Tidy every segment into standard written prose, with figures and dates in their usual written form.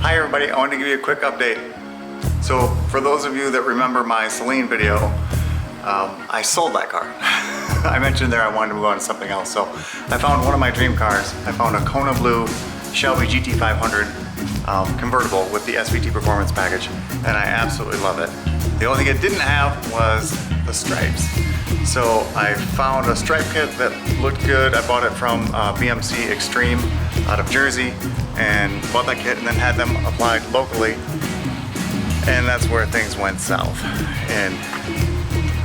Hi everybody, I wanted to give you a quick update. So for those of you that remember my Celine video, I sold that car. I mentioned there I wanted to move on to something else. So I found one of my dream cars. I found a Kona Blue Shelby Gt500 convertible with the SVT performance package, and I absolutely love it. The only thing it didn't have was the stripes. So I found a stripe kit that looked good. I bought it from BMC Extreme out of Jersey and bought that kit and then had them applied locally. And that's where things went south. And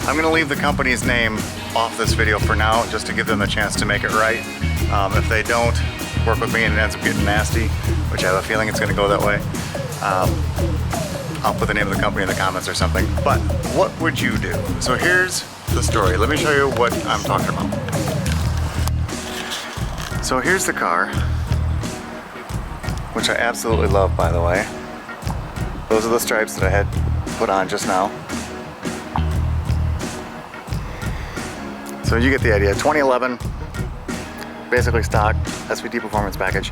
I'm gonna leave the company's name off this video for now, just to give them a chance to make it right. If they don't work with me and it ends up getting nasty, which I have a feeling it's gonna go that way, I'll put the name of the company in the comments or something. But what would you do? So here's the story. Let me show you what I'm talking about. So here's the car, which I absolutely love, by the way. Those are the stripes that I had put on just now. So you get the idea. 2011, basically stock SVT performance package.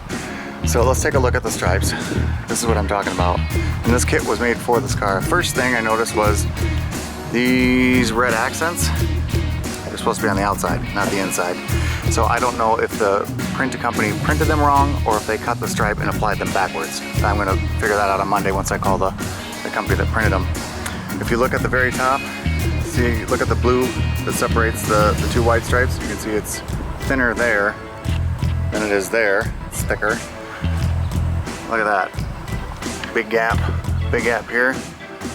So let's take a look at the stripes. This is what I'm talking about. And this kit was made for this car. First thing I noticed was these red accents. They're supposed to be on the outside, not the inside. So I don't know if the printing company printed them wrong or if they cut the stripe and applied them backwards. I'm gonna figure that out on Monday once I call the company that printed them. If you look at the very top, see, look at the blue that separates the two white stripes. You can see it's thinner there than it is there. It's thicker. Look at that. Big gap here.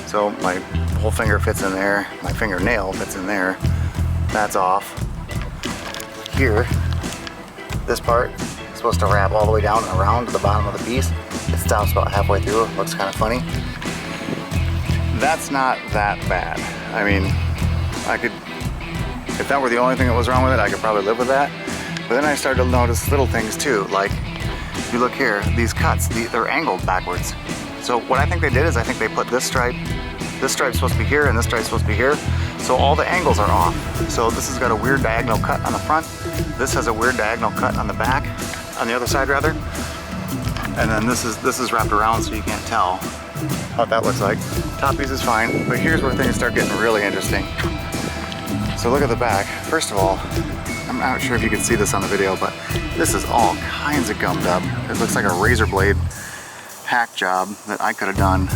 So my whole finger fits in there. My fingernail fits in there. That's off. Here, this part is supposed to wrap all the way down and around to the bottom of the piece. It stops about halfway through. It looks kind of funny. That's not that bad. I mean, I could, if that were the only thing that was wrong with it, I could probably live with that. But then I started to notice little things too, like if you look here, these cuts, they're angled backwards. So what I think they did is I think they put this stripe's supposed to be here and this stripe's supposed to be here. So all the angles are off. So this has got a weird diagonal cut on the front. This has a weird diagonal cut on the back, on the other side rather. And then this is wrapped around so you can't tell what that looks like. Top piece is fine, but here's where things start getting really interesting. So look at the back. First of all, I'm not sure if you can see this on the video, but this is all kinds of gummed up. It looks like a razor blade hack job that I could have done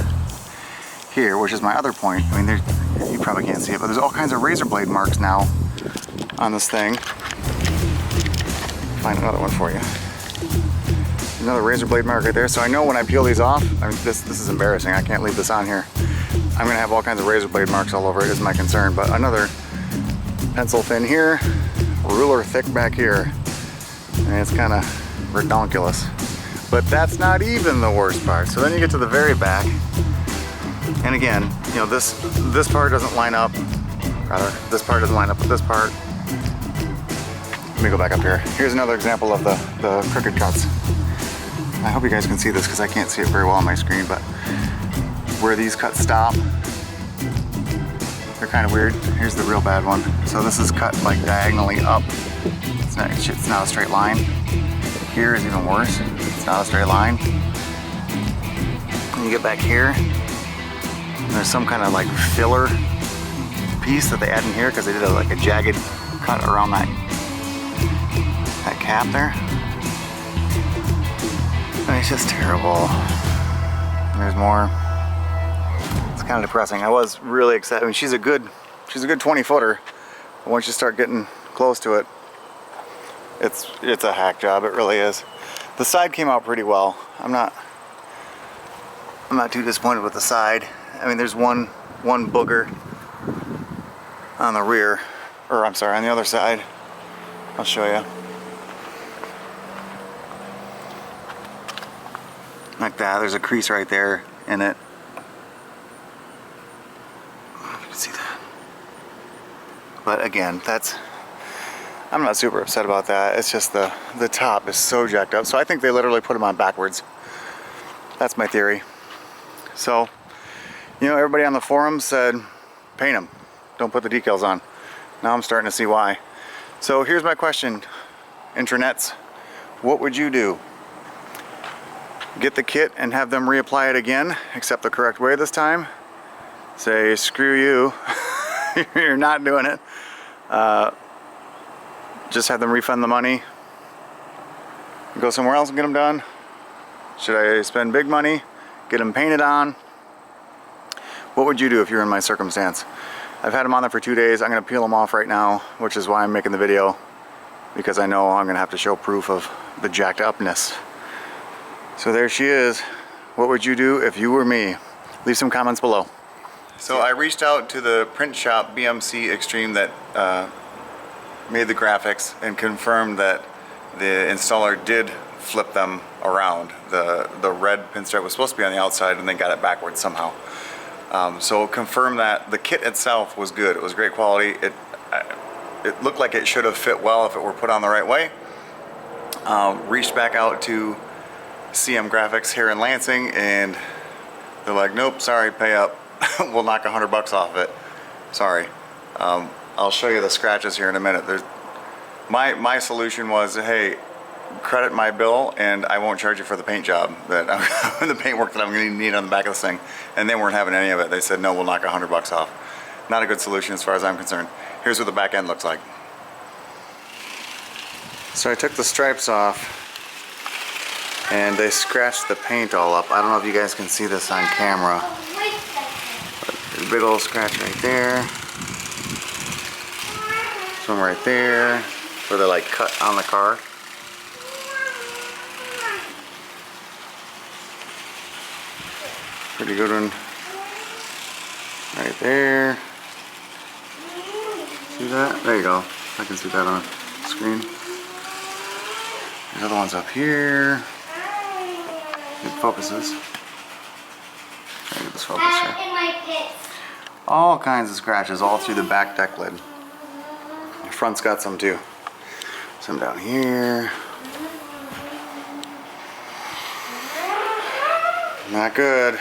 here, which is my other point. I mean, you probably can't see it, but there's all kinds of razor blade marks now on this thing. Find another one for you. Another razor blade mark right there. So I know when I peel these off, I mean, this is embarrassing. I can't leave this on here. I'm gonna have all kinds of razor blade marks all over it is my concern, but another pencil thin here, ruler thick back here, and it's kind of redonkulous. But that's not even the worst part. So then you get to the very back, and again, you know, this part doesn't line up, rather, this part doesn't line up with this part. Let me go back up here. Here's another example of the crooked cuts. I hope you guys can see this because I can't see it very well on my screen, but where these cuts stop, they're kind of weird. Here's the real bad one. So this is cut like diagonally up. It's not a straight line. Here is even worse. It's not a straight line. And you get back here, and there's some kind of like filler piece that they add in here because they did like a jagged cut around that cap there. And it's just terrible. There's more. It's kind of depressing. I was really excited. I mean, she's a good 20 footer. But once you start getting close to it, it's a hack job. It really is. The side came out pretty well. I'm not too disappointed with the side. I mean, there's one booger on the rear, or I'm sorry, on the other side. I'll show you. Like that. There's a crease right there in it. You can see that. But again, I'm not super upset about that. It's just the top is so jacked up. So I think they literally put them on backwards. That's my theory. So, you know, everybody on the forum said, paint them. Don't put the decals on. Now I'm starting to see why. So here's my question, internets. What would you do? get the kit and have them reapply it again, except the correct way this time. Say, screw you, you're not doing it. Just have them refund the money, go somewhere else and get them done. Should I spend big money, get them painted on? What would you do if you're in my circumstance? I've had them on there for 2 days. I'm gonna peel them off right now, which is why I'm making the video, because I know I'm gonna have to show proof of the jacked upness. So there she is. What would you do if you were me? Leave some comments below. So I reached out to the print shop BMC Extreme that made the graphics and confirmed that the installer did flip them around. The red pinstripe was supposed to be on the outside and they got it backwards somehow. So confirmed that the kit itself was good. It was great quality. It looked like it should have fit well if it were put on the right way. Reached back out to CM Graphics here in Lansing and they're like, nope, sorry, pay up. We'll knock $100 off it. Sorry. I'll show you the scratches here in a minute. My solution was, hey, credit my bill and I won't charge you for the paint job, the paint work that I'm going to need on the back of this thing. And they weren't having any of it. They said, no, we'll knock $100 off. Not a good solution as far as I'm concerned. Here's what the back end looks like. So I took the stripes off and they scratched the paint all up. I don't know if you guys can see this on camera. There's a big old scratch right there. This one right there, where they're like cut on the car. Pretty good one. Right there. See that? There you go. I can see that on screen. The other one's up here. It focuses. Try to get this focus here. All kinds of scratches all through the back deck lid. The front's got some too. Some down here. Not good.